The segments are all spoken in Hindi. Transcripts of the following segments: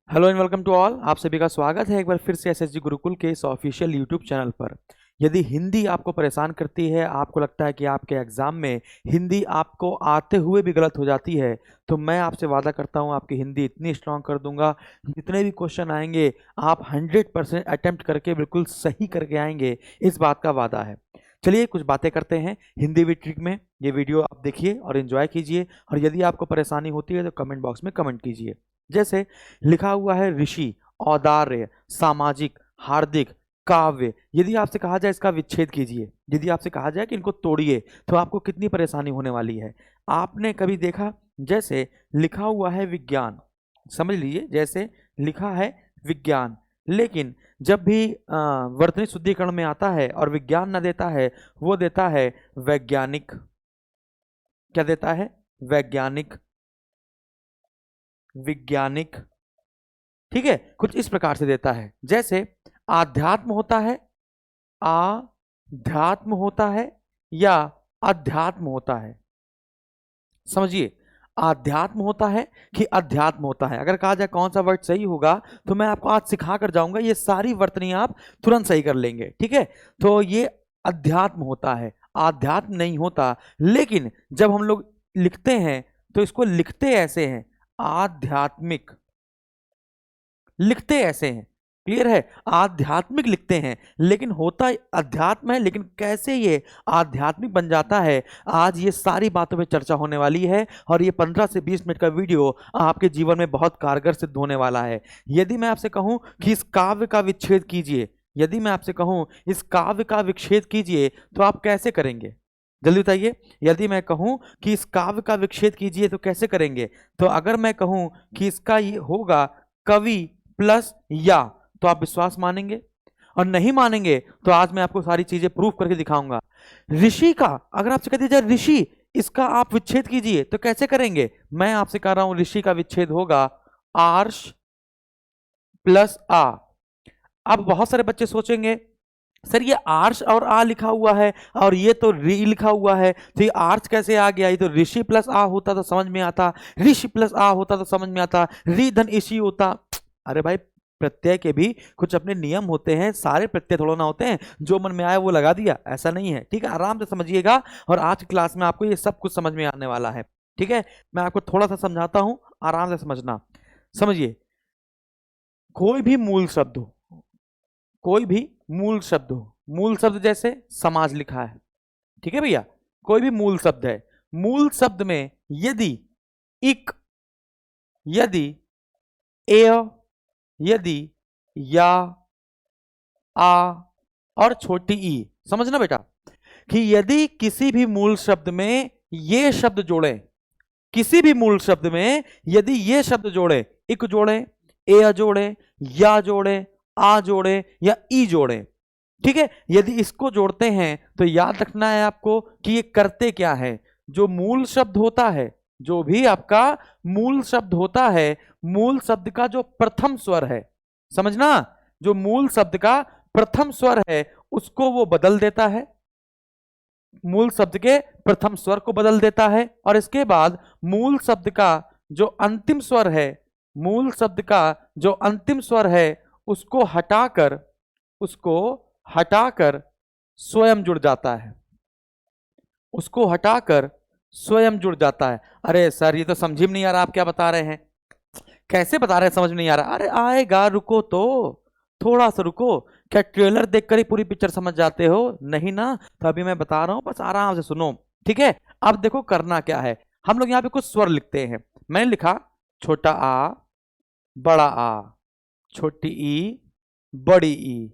Hello and welcome to all. आप सभी का स्वागत है एक बार फिर से एसएसजी गुरुकुल के इस ऑफिशियल यूट्यूब चैनल पर। यदि हिंदी आपको परेशान करती है, आपको लगता है कि आपके एग्जाम में हिंदी आपको आते हुए भी गलत हो जाती है, तो मैं आपसे वादा करता हूं आपकी हिंदी इतनी स्ट्रांग कर दूंगा, जितने भी क्वेश्चन आएंगे आप 100% अटेम्प्ट करके बिल्कुल सही करके आएंगे, इस बात का वादा है। चलिए कुछ बातें करते हैं हिंदी विद ट्रिक में। ये वीडियो आप देखिए और एंजॉय कीजिए, और यदि आपको परेशानी होती है तो कमेंट बॉक्स में कमेंट कीजिए। जैसे लिखा हुआ है ऋषि, औदार्य, सामाजिक, हार्दिक, काव्य। यदि आपसे कहा जाए इसका विच्छेद कीजिए, यदि आपसे कहा जाए कि इनको तोड़िए, तो आपको कितनी परेशानी होने वाली है। आपने कभी देखा, जैसे लिखा हुआ है विज्ञान, समझ लीजिए जैसे लिखा है विज्ञान, लेकिन जब भी वर्तनी शुद्धिकरण में आता है और विज्ञान न देता है, वो देता है वैज्ञानिक। क्या देता है? वैज्ञानिक, विज्ञानिक। ठीक है, कुछ इस प्रकार से देता है। जैसे आध्यात्म होता है, आध्यात्म होता है या अध्यात्म होता है। समझिए, आध्यात्म होता है कि अध्यात्म होता है। अगर कहा जाए कौन सा वर्ड सही होगा, तो मैं आपको आज सिखा कर जाऊंगा, ये सारी वर्तनी आप तुरंत सही कर लेंगे। ठीक है, तो ये अध्यात्म होता है, आध्यात्म नहीं होता। लेकिन जब हम लोग लिखते हैं तो इसको लिखते ऐसे हैं, आध्यात्मिक, लिखते ऐसे हैं। क्लियर है? आध्यात्मिक लिखते हैं, लेकिन होता अध्यात्म है। लेकिन कैसे ये आध्यात्मिक बन जाता है, आज ये सारी बातों पे चर्चा होने वाली है, और ये 15 से 20 मिनट का वीडियो आपके जीवन में बहुत कारगर सिद्ध होने वाला है। यदि मैं आपसे कहूं कि इस काव्य का विच्छेद कीजिए, यदि मैं आपसे कहूं इस काव्य का विच्छेद कीजिए, तो आप कैसे करेंगे? जल्दी बताइए। यदि मैं कहूं कि इस काव्य का विच्छेद कीजिए तो कैसे करेंगे? तो अगर मैं कहूं कि इसका ये होगा कवि प्लस या, तो आप विश्वास मानेंगे? और नहीं मानेंगे तो आज मैं आपको सारी चीजें प्रूफ करके दिखाऊंगा। ऋषि का अगर आपसे कह दिया जाए ऋषि, इसका आप विच्छेद कीजिए, तो कैसे करेंगे? मैं आपसे कह रहा हूं ऋषि का विच्छेद होगा आर्ष प्लस आ। अब बहुत सारे बच्चे सोचेंगे सर ये आर्ष और आ लिखा हुआ है और ये तो री लिखा हुआ है, तो ये आर्ष कैसे आ गया? ये तो ऋषि प्लस आ होता तो समझ में आता, ऋषि प्लस आ होता तो समझ में आता, री धन ऋषि होता। अरे भाई, प्रत्यय के भी कुछ अपने नियम होते हैं, सारे प्रत्यय थोड़ा ना होते हैं जो मन में आया वो लगा दिया, ऐसा नहीं है। ठीक है, आराम से समझिएगा, और आज की क्लास में आपको ये सब कुछ समझ में आने वाला है। ठीक है, मैं आपको थोड़ा सा समझाता हूं, आराम से समझना। समझिए, कोई भी मूल शब्द हो, कोई भी मूल शब्द हो, मूल शब्द जैसे समाज लिखा है, ठीक है भैया, कोई भी मूल शब्द है, मूल शब्द में यदि इक, यदि ए, यदि या, आ और छोटी ई, समझना बेटा, कि यदि किसी भी मूल शब्द में ये शब्द जोड़े, किसी भी मूल शब्द में यदि ये शब्द जोड़े, इक जोड़े, ए जोड़े, या जोड़े, आ जोड़े या ई जोड़े, ठीक है, यदि इसको जोड़ते हैं तो याद रखना है आपको कि ये करते क्या है। जो मूल शब्द होता है, जो भी आपका मूल शब्द होता है, मूल शब्द का जो प्रथम स्वर है, समझना, जो मूल शब्द का प्रथम स्वर है उसको वो बदल देता है, मूल शब्द के प्रथम स्वर को बदल देता है, और इसके बाद मूल शब्द का जो अंतिम स्वर है, मूल शब्द का जो अंतिम स्वर है उसको हटाकर, उसको हटाकर स्वयं जुड़ जाता है, उसको हटाकर स्वयं जुड़ जाता है। अरे सर ये तो समझ में नहीं आ रहा, आप क्या बता रहे हैं? कैसे बता रहे हैं समझ में नहीं आ रहा? अरे आएगा, रुको तो, थोड़ा सा रुको। क्या ट्रेलर देखकर ही पूरी पिक्चर समझ जाते हो? नहीं ना, तो अभी मैं बता रहा हूं, बस आराम से सुनो। ठीक है, अब देखो करना क्या है। हम लोग यहाँ पे कुछ स्वर लिखते हैं। मैंने लिखा छोटा आ, बड़ा आ, छोटी ई, बड़ी ई,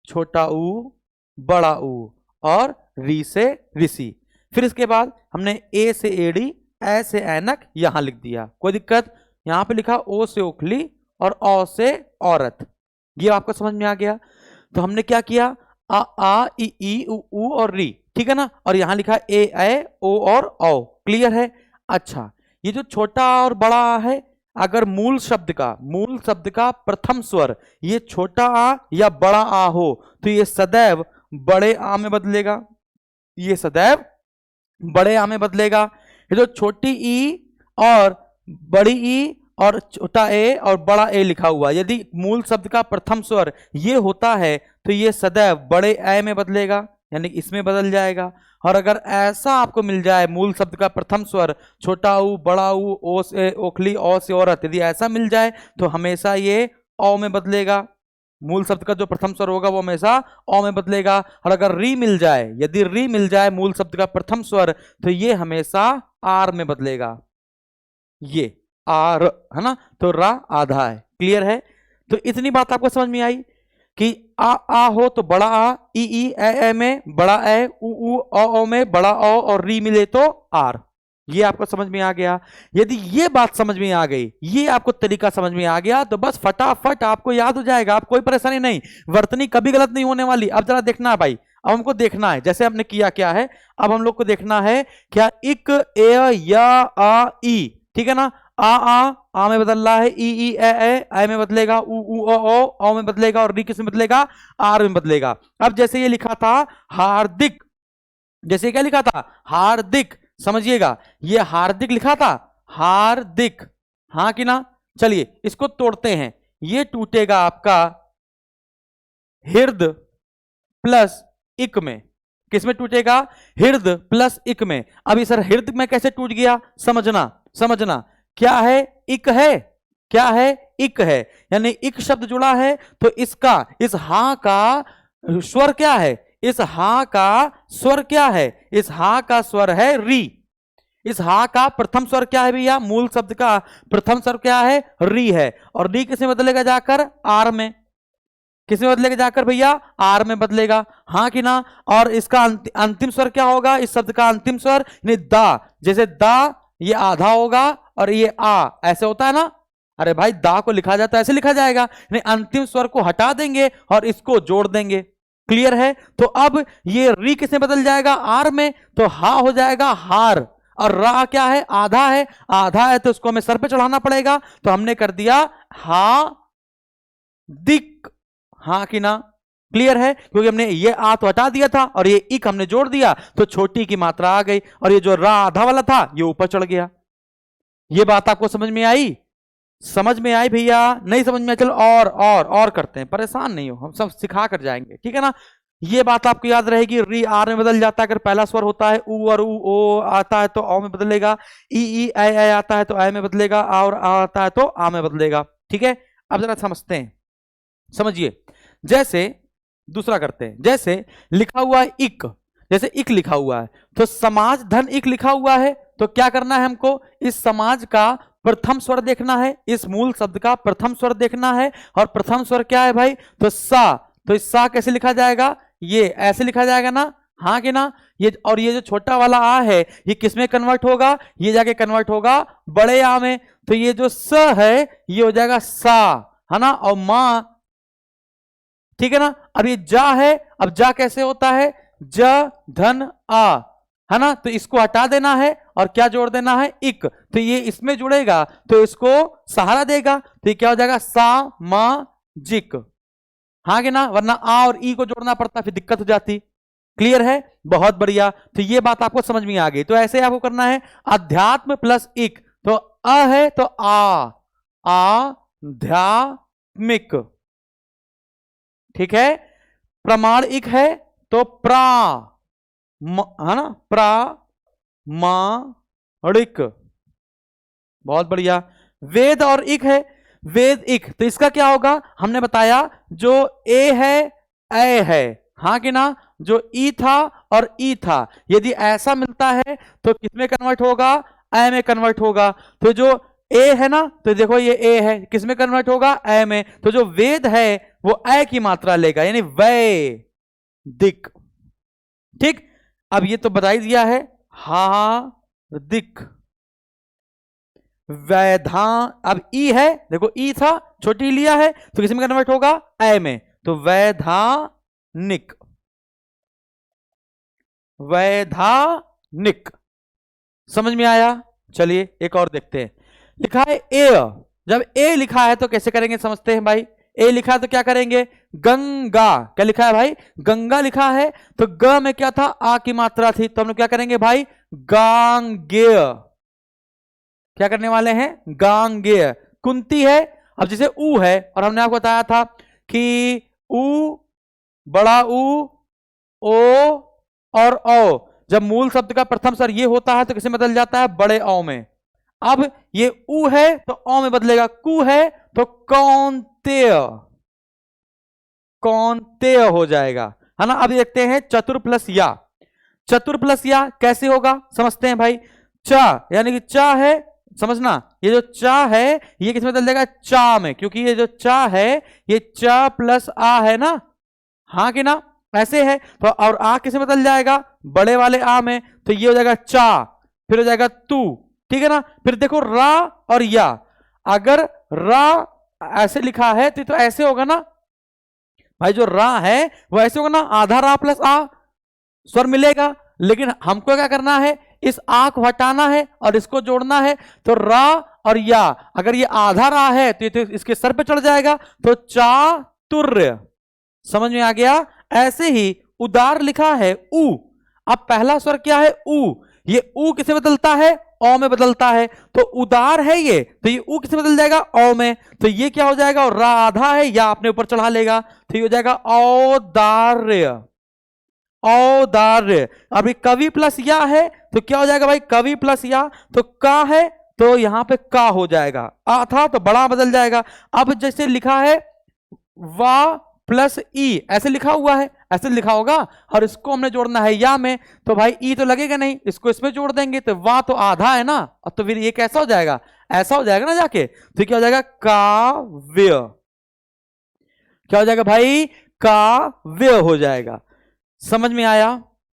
छोटा ऊ, बड़ा ऊ, और री से ऋषि। फिर इसके बाद हमने ए से एड़ी, ए से ऐनक यहां लिख दिया, कोई दिक्कत? यहां पे लिखा ओ से ओखली और औ से औरत, ये आपको समझ में आ गया। तो हमने क्या किया, आ ई उ ऊ और री, ठीक है ना, और यहां लिखा ए ओ और औ। क्लियर है? अच्छा, ये जो छोटा और बड़ा है, अगर मूल शब्द का प्रथम स्वर ये छोटा आ या बड़ा आ हो, तो ये सदैव बड़े आ में बदलेगा, ये सदैव बड़े आ में बदलेगा। ये जो छोटी ई और बड़ी ई और छोटा ए और बड़ा ए लिखा हुआ, यदि मूल शब्द का प्रथम स्वर ये होता है तो ये सदैव बड़े ए में बदलेगा, यानी इसमें बदल जाएगा। और अगर ऐसा आपको मिल जाए मूल शब्द का प्रथम स्वर छोटा ऊ, बड़ा ऊ, ओ से ओखली, ओ से औरत, यदि ऐसा मिल जाए तो हमेशा ये औ में बदलेगा। मूल शब्द का जो प्रथम स्वर होगा वो हमेशा औ में बदलेगा। और अगर री मिल जाए, यदि री मिल जाए मूल शब्द का प्रथम स्वर, तो ये हमेशा आर में बदलेगा। ये आर है ना, तो रा आधा है। क्लियर है? तो इतनी बात आपको समझ में आई कि आ हो तो बड़ा आ, ई ए में बड़ा ए, उ ओ में बड़ा ओ, और री मिले तो आर। ये आपको समझ में आ गया। यदि ये बात समझ में आ गई, ये आपको तरीका समझ में आ गया, तो बस फटाफट आपको याद हो जाएगा, आप कोई परेशानी नहीं, वर्तनी कभी गलत नहीं होने वाली। अब जरा देखना है भाई, अब हमको देखना है जैसे हमने किया क्या है, अब हम लोग को देखना है क्या इक ए या आ ई, ठीक है ना, आ में बदल रहा है, ई ए में बदलेगा, उ ओ में बदलेगा, और री किस में बदलेगा, आर में बदलेगा। अब जैसे ये लिखा था हार्दिक, जैसे क्या लिखा था हार्दिक, समझिएगा ये हार्दिक लिखा था, हार्दिक, हाँ कि ना। चलिए इसको तोड़ते हैं, ये टूटेगा आपका हिर्द प्लस इक में। किसमें टूटेगा? हिर्द प्लस इक में। अभी सर हिर्द में कैसे टूट गया, समझना समझना, क्या है, इक है, क्या है, इक है, यानी इक शब्द जुड़ा है तो इसका, इस हा का स्वर क्या है, इस हा का स्वर क्या है, इस हा का स्वर है री। इस हा का प्रथम स्वर क्या है भैया, मूल शब्द का प्रथम स्वर क्या है, री है। और री किसमें बदलेगा जाकर, आर में। किसमें बदलेगा जाकर भैया, आर में बदलेगा, हाँ कि ना। और इसका अंतिम स्वर क्या होगा, इस शब्द का अंतिम स्वर यानी दा, जैसे दा ये आधा होगा और ये आ, ऐसे होता है ना। अरे भाई दा को लिखा जाता है ऐसे लिखा जाएगा, यानी अंतिम स्वर को हटा देंगे और इसको जोड़ देंगे। क्लियर है? तो अब ये री किसमें बदल जाएगा, आर में, तो हा हो जाएगा हार। और रा क्या है, आधा है, आधा है तो उसको हमें सर पे चढ़ाना पड़ेगा, तो हमने कर दिया हा दिक, हाँ कि ना। क्लियर है? क्योंकि हमने ये आ तो हटा दिया था और ये इक हमने जोड़ दिया, तो छोटी की मात्रा आ गई, और ये जो रा आधा वाला था ये ऊपर चढ़ गया। ये बात आपको समझ में आई? समझ में आई भैया? नहीं समझ में? चलो और करते हैं, परेशान नहीं हो, हम सब सिखा कर जाएंगे, ठीक है ना। ये बात आपको याद रहेगी, री आर में बदल जाता है अगर पहला स्वर होता है, उ और उ ओ आता है तो औ में बदलेगा, ई ए आता है तो ए में बदलेगा, आ और आ आता है तो आ में बदलेगा। ठीक है, अब जरा समझते हैं, समझिए। जैसे दूसरा करते हैं, जैसे लिखा हुआ है इक, जैसे इक लिखा हुआ है तो समाज धन इक लिखा हुआ है, तो क्या करना है हमको, इस समाज का प्रथम स्वर देखना है, इस मूल शब्द का प्रथम स्वर देखना है। और प्रथम स्वर क्या है भाई, तो सा, तो इस सा कैसे लिखा जाएगा, ये ऐसे लिखा जाएगा ना, हाँ कि ना। ये और ये जो छोटा वाला आ है ये किसमें कन्वर्ट होगा, ये जाके कन्वर्ट होगा बड़े आ में, तो ये जो स है ये हो जाएगा सा, है ना, और मां, ठीक है ना। अब ये जा है, अब जा कैसे होता है, ज धन आ, है ना, तो इसको हटा देना है और क्या जोड़ देना है, इक, तो ये इसमें जुड़ेगा तो इसको सहारा देगा, तो ये क्या हो जाएगा, सा मा जिक, हाँ कि ना, वरना आ और ई को जोड़ना पड़ता फिर दिक्कत हो जाती। क्लियर है? बहुत बढ़िया, तो ये बात आपको समझ में आ गई। तो ऐसे आपको करना है अध्यात्म प्लस इक, तो अ है तो आध्यात्मिक, ठीक है। प्रमाण इक है तो प्रा, है ना, प्रामाणिक, बहुत बढ़िया। वेद और इक है, वेद इक, तो इसका क्या होगा, हमने बताया जो ए है ए है, हाँ कि ना, जो ई था और ई था, यदि ऐसा मिलता है तो किसमें कन्वर्ट होगा, ए में कन्वर्ट होगा। तो जो ए है ना, तो देखो ये ए है, किसमें कन्वर्ट होगा, ए में, तो जो वेद है वो ए की मात्रा लेगा, यानी वै दिक। ठीक, अब ये तो बता ही दिया है, हार्दिक, वैधा, अब ई है, देखो ई था, छोटी लिया है तो किसमें कन्वर्ट होगा, ए में, तो वैधानिक, वैधानिक, समझ में आया। चलिए एक और देखते हैं, लिखा है ए, जब ए लिखा है तो कैसे करेंगे समझते हैं भाई। ए लिखा है तो क्या करेंगे, गंगा, क्या लिखा है भाई, गंगा लिखा है, तो ग में क्या था, आ की मात्रा थी, तो हम लोग क्या करेंगे भाई, गांगेय, क्या करने वाले हैं, गांगेय, कुंती है। अब जैसे ऊ है, और हमने आपको बताया था कि ऊ, बड़ा ऊ, ओ और औ, जब मूल शब्द का प्रथम स्वर ये होता है तो किसे बदल जाता है? बड़े औ में। अब ये ऊ है तो औ में बदलेगा, कु है तो कौंतेय, कौंतेय हो जाएगा, है ना। अब देखते हैं चतुर प्लस या। चतुर प्लस या कैसे होगा समझते हैं भाई। चा यानी कि चा है, समझना, ये जो चा है ये किस में बदल जाएगा? चा में, क्योंकि ये जो चा है ये चा प्लस आ है ना, हाँ कि ना, ऐसे है। तो और आ किस में बदल जाएगा? बड़े वाले आ में, तो ये हो जाएगा चा, फिर हो जाएगा तू, ठीक है ना। फिर देखो रा और या, अगर रा ऐसे लिखा है तो ऐसे होगा ना भाई, जो रा है वो ऐसे होगा ना, आधा रा प्लस आ स्वर मिलेगा। लेकिन हमको क्या करना है? इस आ को हटाना है और इसको जोड़ना है। तो रा और या, अगर ये आधा रा है तो ये तो इसके सर पे चढ़ जाएगा, तो चातुर्य, समझ में आ गया। ऐसे ही उदार लिखा है ऊ, अब पहला स्वर क्या है? ऊ, ये ऊ किसे बदलता है? औ में बदलता है। तो उदार है ये, तो ये ऊ किसे बदल जाएगा? औ में। तो ये क्या हो जाएगा? और रा आधा है, या अपने ऊपर चढ़ा लेगा, तो ये हो जाएगा औदार्य, औदार्य। अभी कवि प्लस या है तो क्या हो जाएगा भाई? कवि प्लस या, तो का है तो यहां पे का हो जाएगा, आ था तो बड़ा बदल जाएगा। अब जैसे लिखा है वा प्लस ई, ऐसे लिखा हुआ है, ऐसे लिखा होगा, और इसको हमने जोड़ना है या में, तो भाई ई तो लगेगा नहीं, इसको इसमें जोड़ देंगे, तो वा तो आधा है ना, और तो फिर ये कैसा हो जाएगा? ऐसा हो जाएगा ना जाके, तो क्या हो जाएगा? काव्य, क्या हो जाएगा भाई? काव्य हो जाएगा। समझ में आया?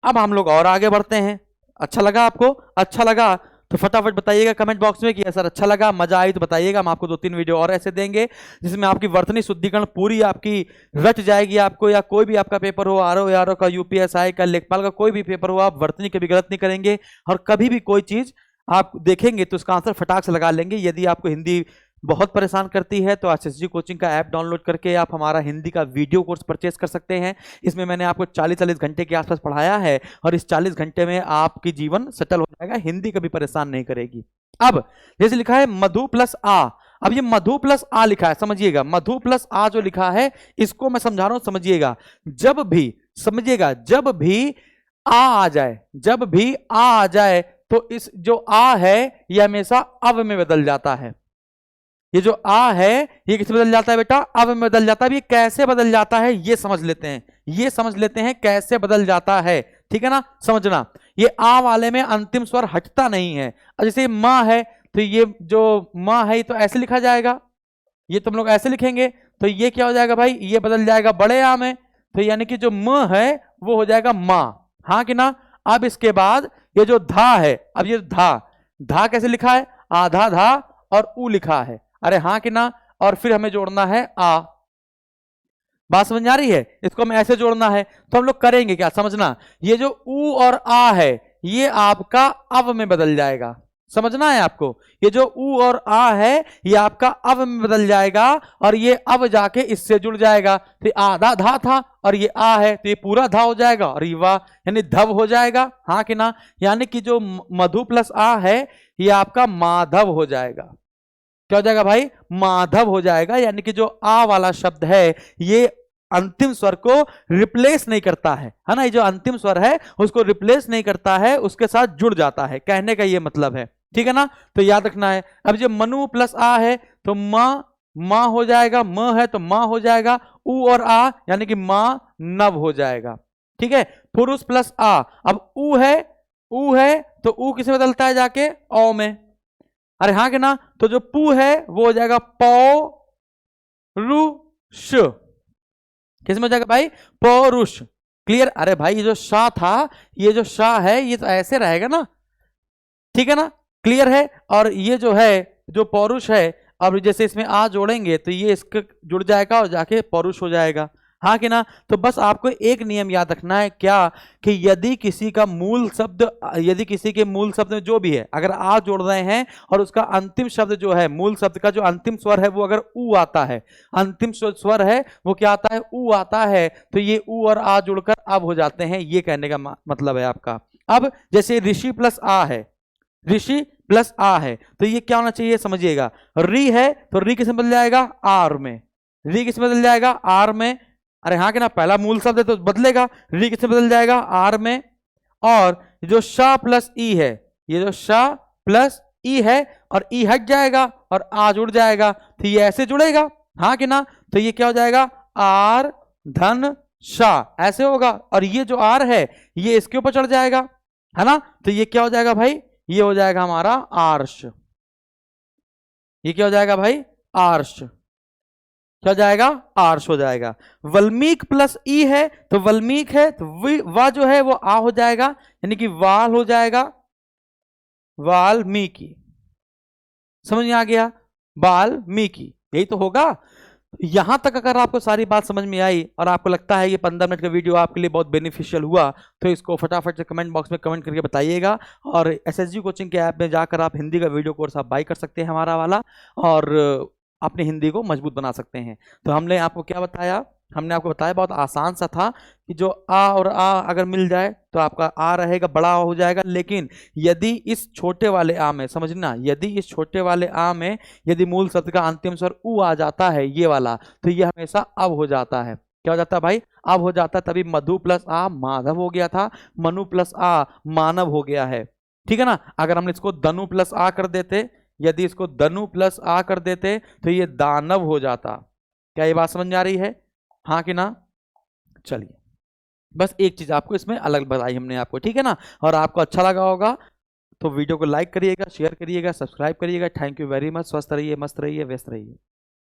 अब हम लोग और आगे बढ़ते हैं। अच्छा लगा आपको? अच्छा लगा तो फटाफट बताइएगा कमेंट बॉक्स में कि सर अच्छा लगा, मजा आई तो बताइएगा। हम आपको 2-3 वीडियो और ऐसे देंगे जिसमें आपकी वर्तनी शुद्धिकरण पूरी आपकी रच जाएगी आपको। या कोई भी आपका पेपर हो, आरओ का, यूपीएसआई का, लेखपाल का, कोई भी पेपर हो, आप वर्तनी कभी गलत नहीं करेंगे, और कभी भी कोई चीज आप देखेंगे तो उसका आंसर फटाक से लगा लेंगे। यदि आपको हिंदी बहुत परेशान करती है तो एसएसजी कोचिंग का ऐप डाउनलोड करके आप हमारा हिंदी का वीडियो कोर्स परचेस कर सकते हैं। इसमें मैंने आपको 40-40 घंटे के आसपास पढ़ाया है, और इस 40 घंटे में आपकी जीवन सेटल हो जाएगा, हिंदी कभी परेशान नहीं करेगी। अब जैसे लिखा है मधु प्लस आ, अब ये मधु प्लस आ लिखा है, समझिएगा, मधु प्लस आ जो लिखा है इसको मैं समझा रहा हूं, समझिएगा। जब भी, समझिएगा, जब भी आ जाए, जब भी आ जाए तो इस जो आ है ये हमेशा अव में बदल जाता है। ये जो आ है ये किस बदल जाता है बेटा? अब में बदल जाता है। ये कैसे बदल जाता है ये समझ लेते हैं, ये समझ लेते हैं कैसे बदल जाता है, ठीक है ना, समझना। ये आ वाले में अंतिम स्वर हटता नहीं है। जैसे मां है तो ये जो मां है ये तो ऐसे लिखा जाएगा, ये तुम लोग ऐसे लिखेंगे, तो ये क्या हो जाएगा भाई? ये बदल जाएगा बड़े आ में, तो यानी कि जो म है वो हो जाएगा मां, हाँ कि ना। अब इसके बाद ये जो धा है, अब ये धा, धा कैसे लिखा है? आधा धा और ऊ लिखा है, अरे हाँ कि ना। और फिर हमें जोड़ना है आ, बात समझ आ रही है? इसको हमें ऐसे जोड़ना है, तो हम लोग करेंगे क्या, समझना। ये जो ऊ और आ है ये आपका अव में बदल जाएगा, समझना है आपको। ये जो ऊ और आ है ये आपका अव में बदल जाएगा, और ये अब जाके इससे जुड़ जाएगा, तो आधा धा था और ये आ है तो ये पूरा धा हो जाएगा, और ये वाह यानी धव हो जाएगा, हाँ कि ना। यानी कि जो मधु प्लस आ है ये आपका माधव हो जाएगा। क्या हो जाएगा भाई? माधव हो जाएगा। यानी कि जो आ वाला शब्द है ये अंतिम स्वर को रिप्लेस नहीं करता है ना, ये जो अंतिम स्वर है उसको रिप्लेस नहीं करता है, उसके साथ जुड़ जाता है, कहने का ये मतलब है, ठीक है ना। तो याद रखना है। अब जो मनु प्लस आ है तो मां हो जाएगा, म है तो मां हो जाएगा, उ और आ यानी कि मां नव हो जाएगा, ठीक है। पुरुष प्लस आ, अब उ है तो उ किसे बदलता है जाके? औ में, अरे हाँ कि ना। तो जो पू है वो हो जाएगा पौरुष, किस में हो जाएगा भाई? पौरुष, क्लियर। अरे भाई ये जो शाह था, ये जो शाह है ये तो ऐसे रहेगा ना, ठीक है ना, क्लियर है। और ये जो है जो पौरुष है, अब जैसे इसमें आ जोड़ेंगे तो ये इसके जुड़ जाएगा और जाके पौरुष हो जाएगा, हाँ कि ना। तो बस आपको एक नियम याद रखना है क्या, कि यदि किसी का मूल शब्द, यदि किसी के मूल शब्द में जो भी है अगर आ जोड़ रहे हैं और उसका अंतिम शब्द जो है, मूल शब्द का जो अंतिम स्वर है वो अगर ऊ आता है, अंतिम स्वर है वो क्या आता है? ऊ आता है, तो ये ऊ और आ जुड़कर अब हो जाते हैं, ये कहने का मतलब है आपका। अब जैसे ऋषि प्लस आ है, ऋषि प्लस आ है, तो ये क्या होना चाहिए समझिएगा, री है तो री किसमें बदल जाएगा, आर में, री किसमें बदल जाएगा, आर में। अरे हाँ कि ना, पहला मूल शब्द है तो बदलेगा, री किसमें बदल जाएगा, आर में। और जो शा प्लस ई है, ये जो शा प्लस ई है और ई हट जाएगा और आ जुड़ जाएगा, तो ये ऐसे जुड़ेगा, हाँ कि ना, तो ये क्या हो जाएगा, आर धन शा ऐसे होगा, और ये जो आर है ये इसके ऊपर चढ़ जाएगा, है ना, तो ये क्या हो जाएगा भाई, ये हो जाएगा हमारा आर्ष, ये क्या हो जाएगा भाई, आर्ष, क्या हो जाएगा, आर्ष हो जाएगा। वल्मीक प्लस ई है तो वल्मीक है तो वा जो है वो आ हो जाएगा, यानी कि वाल हो जाएगा, वाल्मीकि, समझ में आ गया, वाल्मीकि, यही तो होगा। यहां तक अगर आपको सारी बात समझ में आई और आपको लगता है ये 15 मिनट का वीडियो आपके लिए बहुत बेनिफिशियल हुआ, तो इसको फटाफट से कमेंट बॉक्स में कमेंट करके बताइएगा। और एसएसजी कोचिंग के ऐप में जाकर आप हिंदी का वीडियो कोर्स आप बाई कर सकते हैं हमारा वाला, और अपनी हिंदी को मजबूत बना सकते हैं। तो हमने आपको क्या बताया, हमने आपको बताया बहुत आसान सा था कि जो आ और आ अगर मिल जाए तो आपका आ रहेगा, बड़ा हो जाएगा, लेकिन यदि इस छोटे वाले आ में, समझना, यदि इस छोटे वाले आ में यदि मूल शब्द का अंतिम स्वर उ आ जाता है ये वाला, तो ये हमेशा अब हो जाता है, क्या हो जाता है भाई, अब हो जाता है। तभी मधु प्लस आ माधव हो गया था, मनु प्लस आ मानव हो गया है, ठीक है ना। अगर हम इसको दनु प्लस आ कर देते, यदि इसको दनु प्लस आ कर देते तो ये दानव हो जाता। क्या ये बात समझ में आ रही है, हाँ कि ना। चलिए, बस एक चीज आपको इसमें अलग बताई हमने आपको, ठीक है ना। और आपको अच्छा लगा होगा तो वीडियो को लाइक करिएगा, शेयर करिएगा, सब्सक्राइब करिएगा। Thank you very much. स्वस्थ रहिए, मस्त रहिए, व्यस्त रहिए।